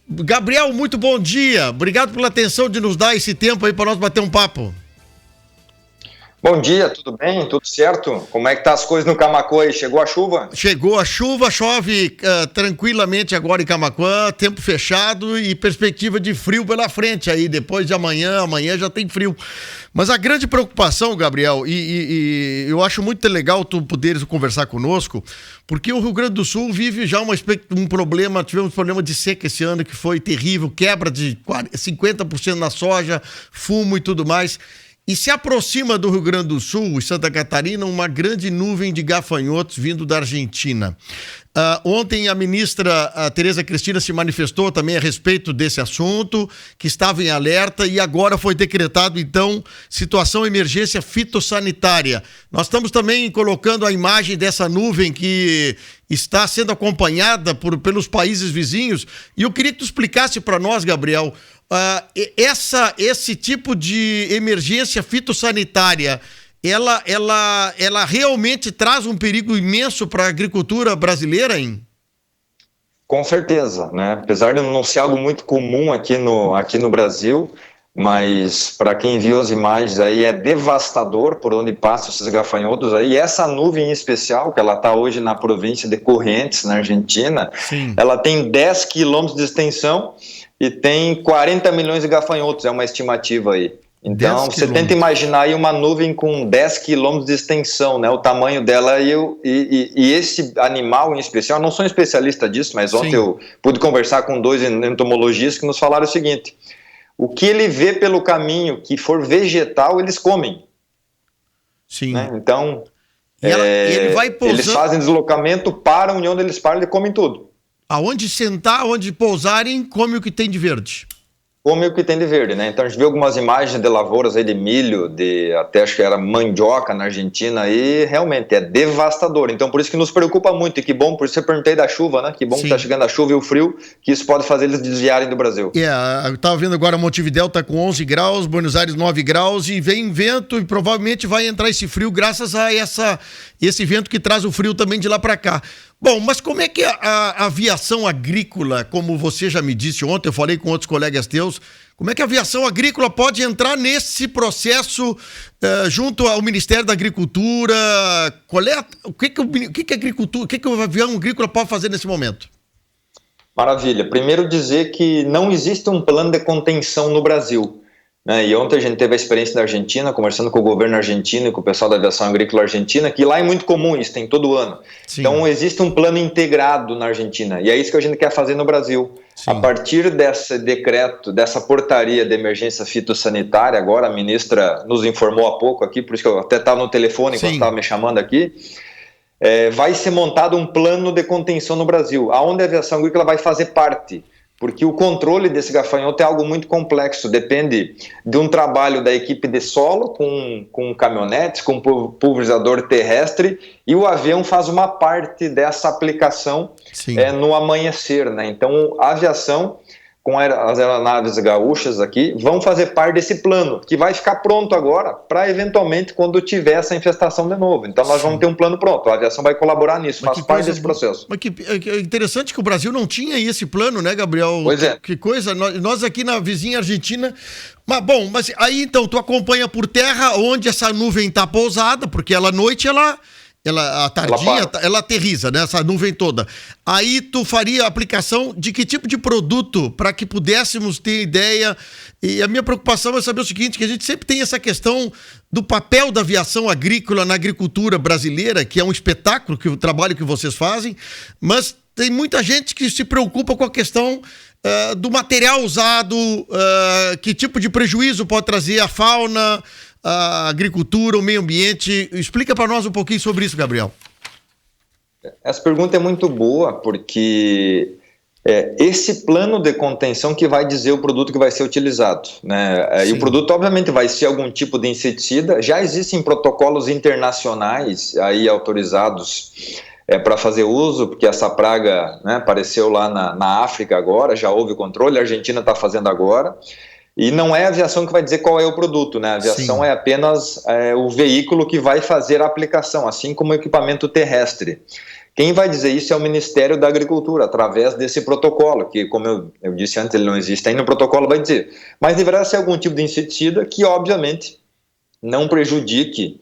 Gabriel, muito bom dia. Obrigado pela atenção de nos dar esse tempo aí para nós bater um papo. Bom dia, tudo bem? Tudo certo? Como é que tá as coisas no Camaquã aí? Chegou a chuva? Chegou a chuva, chove tranquilamente agora em Camaquã, tempo fechado e perspectiva de frio pela frente aí, depois de amanhã já tem frio. Mas a grande preocupação, Gabriel, e eu acho muito legal tu poderes conversar conosco, porque o Rio Grande do Sul vive já um problema, tivemos um problema de seca esse ano que foi terrível, quebra de 50% na soja, fumo e tudo mais. E se aproxima do Rio Grande do Sul e Santa Catarina uma grande nuvem de gafanhotos vindo da Argentina. Ontem a ministra Tereza Cristina se manifestou também a respeito desse assunto, que estava em alerta e agora foi decretado, então, situação de emergência fitossanitária. Nós estamos também colocando a imagem dessa nuvem que está sendo acompanhada pelos países vizinhos e eu queria que tu explicasse para nós, Gabriel, esse tipo de emergência fitossanitária, ela realmente traz um perigo imenso para a agricultura brasileira, hein? Com certeza, né? Apesar de não ser algo muito comum aqui no Brasil, mas para quem viu as imagens aí é devastador por onde passam esses gafanhotos aí. E essa nuvem em especial, que ela está hoje na província de Corrientes, na Argentina, sim, ela tem 10 quilômetros de extensão e tem 40 milhões de gafanhotos, é uma estimativa aí. Então, você tenta imaginar aí uma nuvem com 10 quilômetros de extensão, né? O tamanho dela e esse animal em especial, eu não sou um especialista disso, mas ontem eu pude conversar com 2 entomologistas que nos falaram o seguinte: o que ele vê pelo caminho que for vegetal, eles comem. Sim. Né? Então, ele vai pousando... eles fazem deslocamento, param e onde eles param, eles comem tudo. Aonde sentar, onde pousarem, come o que tem de verde. Come o que tem de verde, né? Então a gente viu algumas imagens de lavouras aí de milho, até acho que era mandioca na Argentina, e realmente é devastador. Então por isso que nos preocupa muito, e que bom, por isso eu perguntei da chuva, né? Que bom que tá chegando a chuva e o frio, que isso pode fazer eles desviarem do Brasil. Eu tava vendo agora Montevidéu tá com 11 graus, Buenos Aires 9 graus, e vem vento, e provavelmente vai entrar esse frio graças a esse vento que traz o frio também de lá para cá. Bom, mas como é que a aviação agrícola, como você já me disse ontem, eu falei com outros colegas teus, como é que a aviação agrícola pode entrar nesse processo junto ao Ministério da Agricultura? O que o avião agrícola pode fazer nesse momento? Maravilha. Primeiro dizer que não existe um plano de contenção no Brasil. E ontem a gente teve a experiência da Argentina, conversando com o governo argentino e com o pessoal da aviação agrícola argentina, que lá é muito comum, isso tem todo ano. Sim. Então existe um plano integrado na Argentina, e é isso que a gente quer fazer no Brasil. Sim. A partir desse decreto, dessa portaria de emergência fitossanitária, agora a ministra nos informou há pouco aqui, por isso que eu até estava no telefone enquanto estava me chamando aqui, vai ser montado um plano de contenção no Brasil, onde a aviação agrícola vai fazer parte. Porque o controle desse gafanhoto é algo muito complexo, depende de um trabalho da equipe de solo com caminhonetes, com pulverizador terrestre, e o avião faz uma parte dessa aplicação no amanhecer, né? Então a aviação, com as aeronaves gaúchas aqui, vão fazer parte desse plano, que vai ficar pronto agora para eventualmente quando tiver essa infestação de novo. Então nós vamos ter um plano pronto, a aviação vai colaborar nisso, faz parte desse processo. Mas que interessante que o Brasil não tinha esse plano, né, Gabriel? Pois é. Que coisa, nós aqui na vizinha Argentina... Mas aí então tu acompanha por terra onde essa nuvem está pousada, porque à noite à tardinha, ela aterriza, né? Essa nuvem toda. Aí tu faria a aplicação de que tipo de produto para que pudéssemos ter ideia? E a minha preocupação é saber o seguinte, que a gente sempre tem essa questão do papel da aviação agrícola na agricultura brasileira, que é um espetáculo, o trabalho que vocês fazem, mas tem muita gente que se preocupa com a questão do material usado, que tipo de prejuízo pode trazer à fauna, a agricultura, o meio ambiente. Explica para nós um pouquinho sobre isso, Gabriel. Essa pergunta é muito boa, porque esse plano de contenção que vai dizer o produto que vai ser utilizado, né? E o produto, obviamente, vai ser algum tipo de inseticida. Já existem protocolos internacionais aí autorizados para fazer uso, porque essa praga, né, apareceu lá na África agora, já houve controle, a Argentina está fazendo agora. E não é a aviação que vai dizer qual é o produto, né? A aviação é apenas o veículo que vai fazer a aplicação, assim como o equipamento terrestre. Quem vai dizer isso é o Ministério da Agricultura, através desse protocolo, que, como eu disse antes, ele não existe ainda, o protocolo vai dizer. Mas deverá ser algum tipo de inseticida que, obviamente, não prejudique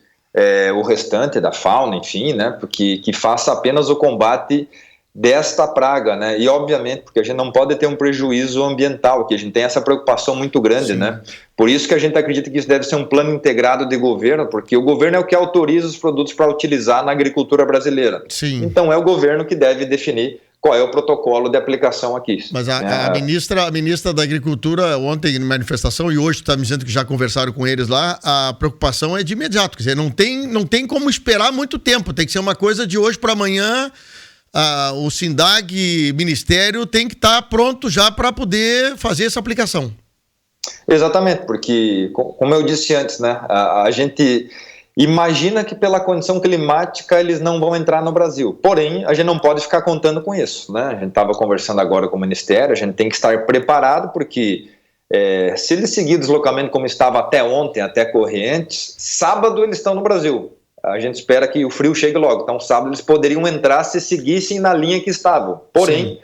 o restante da fauna, enfim, né, porque que faça apenas o combate desta praga, né, e obviamente, porque a gente não pode ter um prejuízo ambiental, que a gente tem essa preocupação muito grande, sim, né, por isso que a gente acredita que isso deve ser um plano integrado de governo, porque o governo é o que autoriza os produtos para utilizar na agricultura brasileira, sim, então é o governo que deve definir qual é o protocolo de aplicação aqui. Mas a ministra da Agricultura, ontem em manifestação, e hoje está me dizendo que já conversaram com eles lá, a preocupação é de imediato, quer dizer, não tem como esperar muito tempo, tem que ser uma coisa de hoje para amanhã. O SINDAG, Ministério, tem que estar pronto já para poder fazer essa aplicação. Exatamente, porque, como eu disse antes, né, a gente imagina que pela condição climática eles não vão entrar no Brasil. Porém, a gente não pode ficar contando com isso, né? A gente estava conversando agora com o Ministério, a gente tem que estar preparado, porque se eles seguirem o deslocamento como estava até ontem, até Correntes, sábado eles estão no Brasil. A gente espera que o frio chegue logo. Então, sábado eles poderiam entrar se seguissem na linha que estavam. Porém,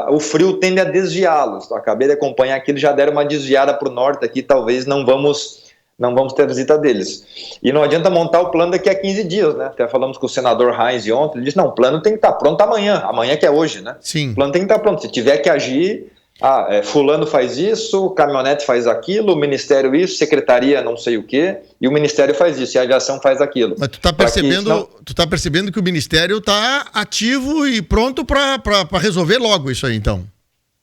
o frio tende a desviá-los. Acabei de acompanhar aqui, eles já deram uma desviada para o norte aqui, talvez não vamos ter a visita deles. E não adianta montar o plano daqui a 15 dias, né? Até falamos com o senador Heinz ontem, ele disse, não, o plano tem que estar pronto amanhã que é hoje, né? Sim. O plano tem que estar pronto. Se tiver que agir, fulano faz isso, caminhonete faz aquilo, o ministério isso, secretaria não sei o quê, e o ministério faz isso, e a aviação faz aquilo. Mas tu tá percebendo que o ministério está ativo e pronto para resolver logo isso aí, então?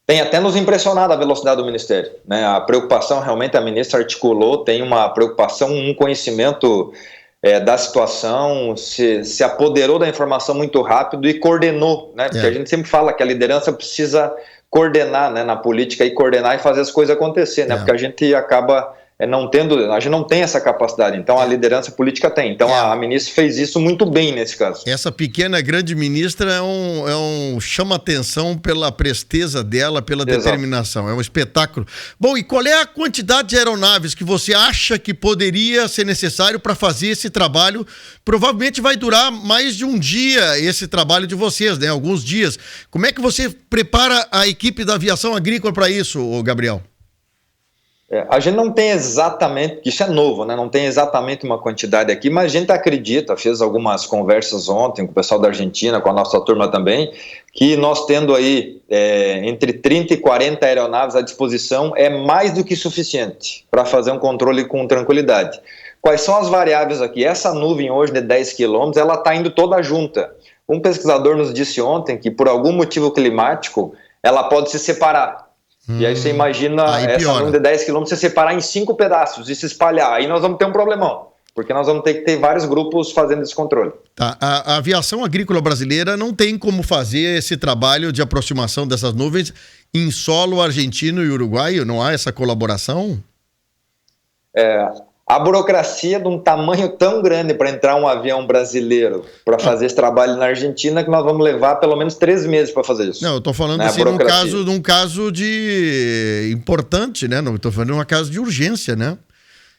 Tem até nos impressionado a velocidade do Ministério, né? A preocupação, realmente, a ministra articulou, tem uma preocupação, um conhecimento da situação, se apoderou da informação muito rápido e coordenou, né? Porque a gente sempre fala que a liderança precisa coordenar, né, na política, e coordenar e fazer as coisas acontecer, né? Porque a gente acaba a gente não tem essa capacidade, então a liderança política tem. Então a ministra fez isso muito bem nesse caso. Essa pequena grande ministra chama atenção pela presteza dela, pela determinação, é um espetáculo. Bom, e qual é a quantidade de aeronaves que você acha que poderia ser necessário para fazer esse trabalho? Provavelmente vai durar mais de um dia esse trabalho de vocês, né? Alguns dias. Como é que você prepara a equipe da aviação agrícola para isso, Gabriel? A gente não tem exatamente, isso é novo, né? Não tem exatamente uma quantidade aqui, mas a gente acredita, fez algumas conversas ontem com o pessoal da Argentina, com a nossa turma também, que nós tendo aí entre 30 e 40 aeronaves à disposição é mais do que suficiente para fazer um controle com tranquilidade. Quais são as variáveis aqui? Essa nuvem hoje de 10 quilômetros, ela está indo toda junta. Um pesquisador nos disse ontem que por algum motivo climático, ela pode se separar. E aí você imagina essa nuvem de 10 quilômetros você separar em 5 pedaços e se espalhar. Aí nós vamos ter um problemão, porque nós vamos ter que ter vários grupos fazendo esse controle. Tá. A aviação agrícola brasileira não tem como fazer esse trabalho de aproximação dessas nuvens em solo argentino e uruguaio? Não há essa colaboração? A burocracia de um tamanho tão grande para entrar um avião brasileiro para fazer esse trabalho na Argentina que nós vamos levar pelo menos 3 meses para fazer isso. Não, eu estou falando assim num caso de importante, né? Não estou falando de um caso de urgência, né?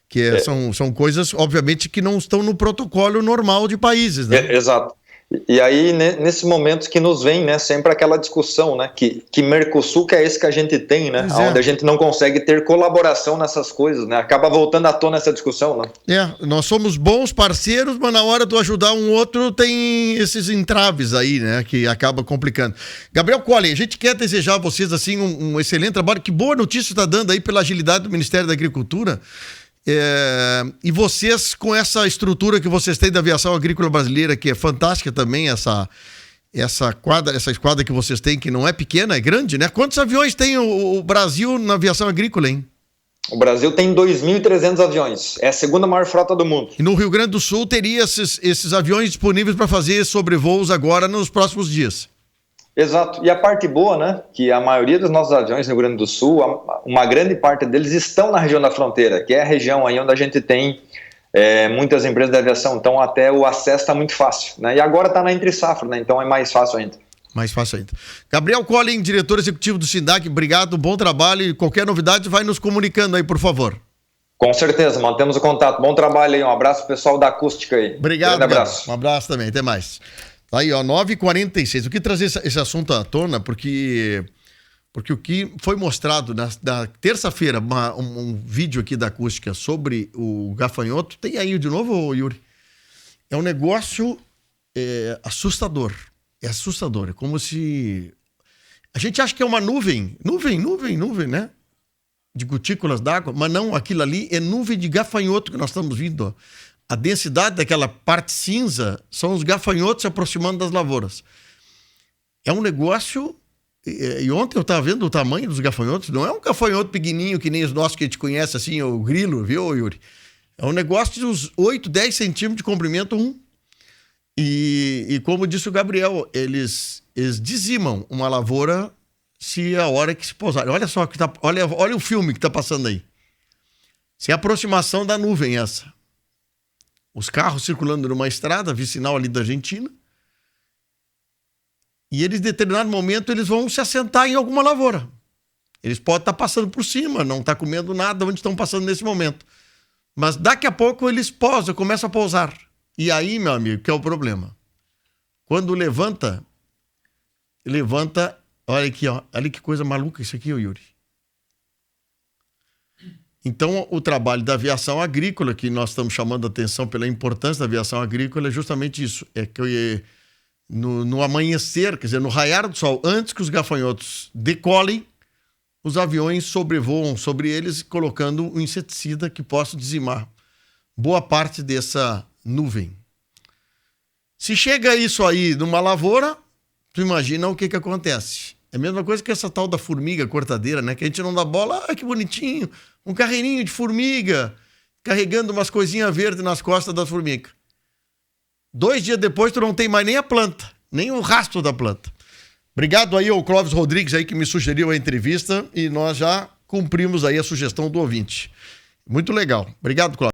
Que são coisas, obviamente, que não estão no protocolo normal de países, né? Exato. E aí, nesses momentos que nos vem, né, sempre aquela discussão, né, que Mercosul que é esse que a gente tem, né, onde a gente não consegue ter colaboração nessas coisas, né, acaba voltando à tona essa discussão, né. Nós somos bons parceiros, mas na hora de ajudar um outro tem esses entraves aí, né, que acaba complicando. Gabriel Colli, a gente quer desejar a vocês, assim, um excelente trabalho, que boa notícia está dando aí pela agilidade do Ministério da Agricultura. E vocês, com essa estrutura que vocês têm da aviação agrícola brasileira, que é fantástica também, essa esquadra que vocês têm, que não é pequena, é grande, né? Quantos aviões tem o Brasil na aviação agrícola, hein? O Brasil tem 2.300 aviões, é a segunda maior frota do mundo. E no Rio Grande do Sul teria esses aviões disponíveis para fazer sobrevoos agora nos próximos dias. Exato, e a parte boa, né, que a maioria dos nossos aviões no Rio Grande do Sul, uma grande parte deles estão na região da fronteira, que é a região aí onde a gente tem muitas empresas de aviação, então até o acesso está muito fácil, né, e agora está na entre safra, né, então é mais fácil ainda. Mais fácil ainda. Gabriel Colli, diretor executivo do SINDAG, obrigado, bom trabalho, e qualquer novidade vai nos comunicando aí, por favor. Com certeza, mantemos o contato, bom trabalho aí, um abraço pro pessoal da Acústica aí. Obrigado, um abraço. Um abraço também, até mais. Aí, ó, 9h46. Eu quis trazer esse assunto à tona porque o que foi mostrado na terça-feira, um vídeo aqui da Acústica sobre o gafanhoto, tem aí de novo, Yuri? É um negócio assustador. É assustador. É como se... A gente acha que é uma nuvem, né? De gotículas d'água, mas não, aquilo ali é nuvem de gafanhoto que nós estamos vendo, ó. A densidade daquela parte cinza são os gafanhotos se aproximando das lavouras. É um negócio... E ontem eu estava vendo o tamanho dos gafanhotos. Não é um gafanhoto pequenininho que nem os nossos que a gente conhece, assim, o grilo, viu, Yuri? É um negócio de uns 8, 10 centímetros de comprimento, E como disse o Gabriel, eles dizimam uma lavoura se a hora que se pousar. Olha só, olha o filme que está passando aí. Se é a aproximação da nuvem essa. Os carros circulando numa estrada, vicinal ali da Argentina. E eles, em determinado momento, eles vão se assentar em alguma lavoura. Eles podem estar passando por cima, não estar comendo nada onde estão passando nesse momento. Mas daqui a pouco eles pousam, começam a pousar. E aí, meu amigo, que é o problema? Quando levanta, olha aqui, ó, olha que coisa maluca isso aqui, Yuri. Então, o trabalho da aviação agrícola, que nós estamos chamando a atenção pela importância da aviação agrícola, é justamente isso. É que no amanhecer, quer dizer, no raiar do sol, antes que os gafanhotos decolem, os aviões sobrevoam sobre eles, colocando um inseticida que possa dizimar boa parte dessa nuvem. Se chega isso aí numa lavoura, tu imagina o que acontece. É a mesma coisa que essa tal da formiga cortadeira, né? Que a gente não dá bola, que bonitinho, um carreirinho de formiga, carregando umas coisinhas verdes nas costas das formigas. 2 dias depois tu não tem mais nem a planta, nem o rastro da planta. Obrigado aí ao Clóvis Rodrigues aí que me sugeriu a entrevista e nós já cumprimos aí a sugestão do ouvinte. Muito legal. Obrigado, Clóvis.